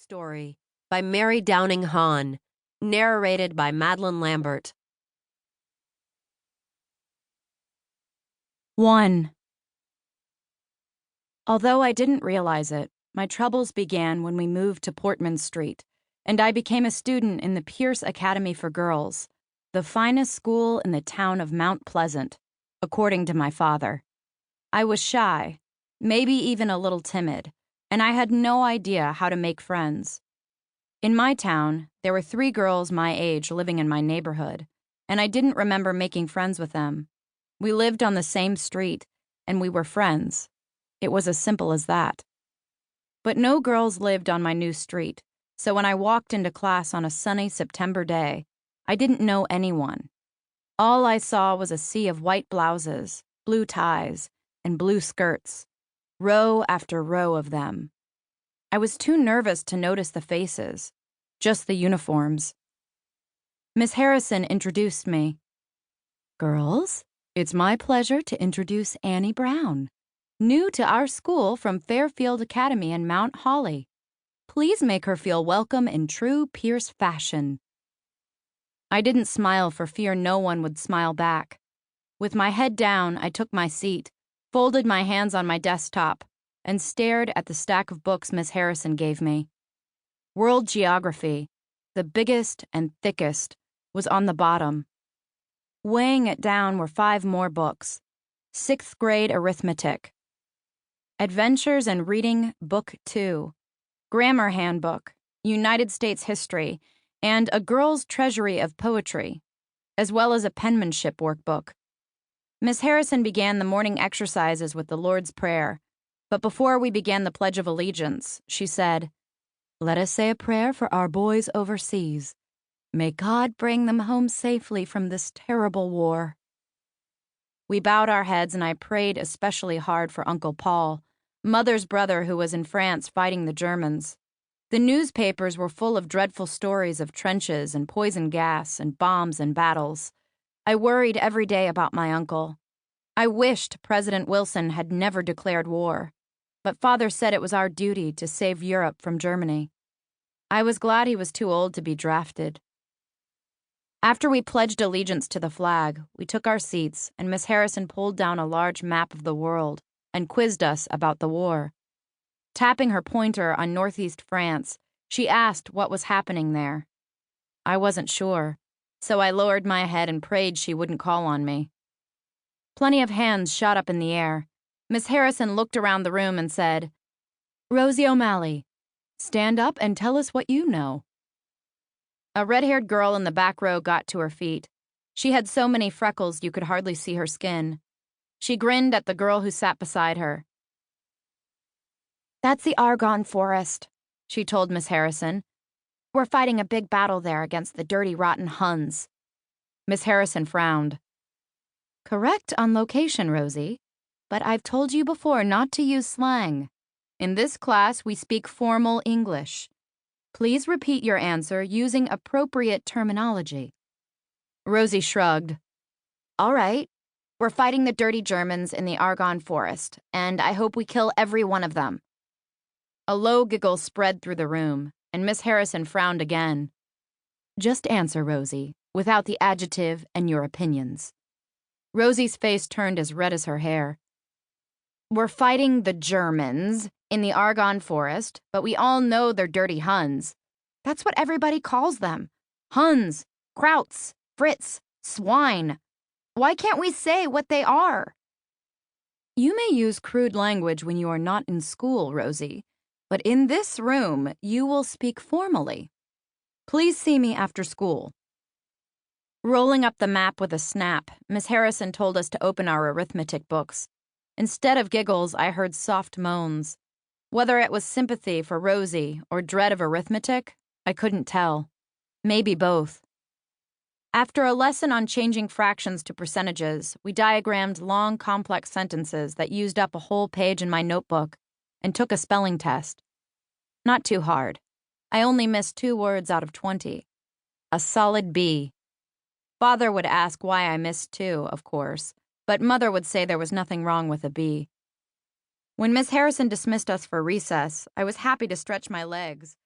Story by Mary Downing Hahn, narrated by Madeline Lambert. 1. Although I didn't realize it, my troubles began when we moved to Portman Street, and I became a student in the Pierce Academy for Girls, the finest school in the town of Mount Pleasant, according to my father. I was shy, maybe even a little timid, and I had no idea how to make friends. In my town, there were 3 girls my age living in my neighborhood, and I didn't remember making friends with them. We lived on the same street, and we were friends. It was as simple as that. But no girls lived on my new street, so when I walked into class on a sunny September day, I didn't know anyone. All I saw was a sea of white blouses, blue ties, and blue skirts, row after row of them. I was too nervous to notice the faces, just the uniforms. Miss Harrison introduced me. "Girls, it's my pleasure to introduce Annie Brown, new to our school from Fairfield Academy in Mount Holly. Please make her feel welcome in true Pierce fashion." I didn't smile for fear no one would smile back. With my head down, I took my seat, folded my hands on my desktop, and stared at the stack of books Miss Harrison gave me. World Geography, the biggest and thickest, was on the bottom. Weighing it down were 5 more books. 6th grade arithmetic, Adventures in Reading, Book 2, Grammar Handbook, United States History, and a Girl's Treasury of Poetry, as well as a penmanship workbook. Miss Harrison began the morning exercises with the Lord's Prayer, but before we began the Pledge of Allegiance, she said, "Let us say a prayer for our boys overseas. May God bring them home safely from this terrible war." We bowed our heads and I prayed especially hard for Uncle Paul, Mother's brother who was in France fighting the Germans. The newspapers were full of dreadful stories of trenches and poison gas and bombs and battles. I worried every day about my uncle. I wished President Wilson had never declared war, but Father said it was our duty to save Europe from Germany. I was glad he was too old to be drafted. After we pledged allegiance to the flag, we took our seats and Miss Harrison pulled down a large map of the world and quizzed us about the war. Tapping her pointer on northeast France, she asked what was happening there. I wasn't sure, so I lowered my head and prayed she wouldn't call on me. Plenty of hands shot up in the air. Miss Harrison looked around the room and said, "Rosie O'Malley, stand up and tell us what you know." A red-haired girl in the back row got to her feet. She had so many freckles you could hardly see her skin. She grinned at the girl who sat beside her. "That's the Argonne Forest," she told Miss Harrison. "We're fighting a big battle there against the dirty, rotten Huns." Miss Harrison frowned. "Correct on location, Rosie, but I've told you before not to use slang. In this class, we speak formal English. Please repeat your answer using appropriate terminology." Rosie shrugged. "All right. We're fighting the dirty Germans in the Argonne Forest, and I hope we kill every one of them." A low giggle spread through the room, and Miss Harrison frowned again. "Just answer, Rosie, without the adjective and your opinions." Rosie's face turned as red as her hair. "We're fighting the Germans in the Argonne Forest, but we all know they're dirty Huns. That's what everybody calls them. Huns, Krauts, Fritz, swine. Why can't we say what they are?" "You may use crude language when you are not in school, Rosie, but in this room you will speak formally. Please see me after school." Rolling up the map with a snap, Miss Harrison told us to open our arithmetic books. Instead of giggles, I heard soft moans. Whether it was sympathy for Rosie or dread of arithmetic, I couldn't tell. Maybe both. After a lesson on changing fractions to percentages, we diagrammed long, complex sentences that used up a whole page in my notebook and took a spelling test. Not too hard. I only missed 2 words out of 20. A solid B. Father would ask why I missed 2, of course, but Mother would say there was nothing wrong with a B. When Miss Harrison dismissed us for recess, I was happy to stretch my legs,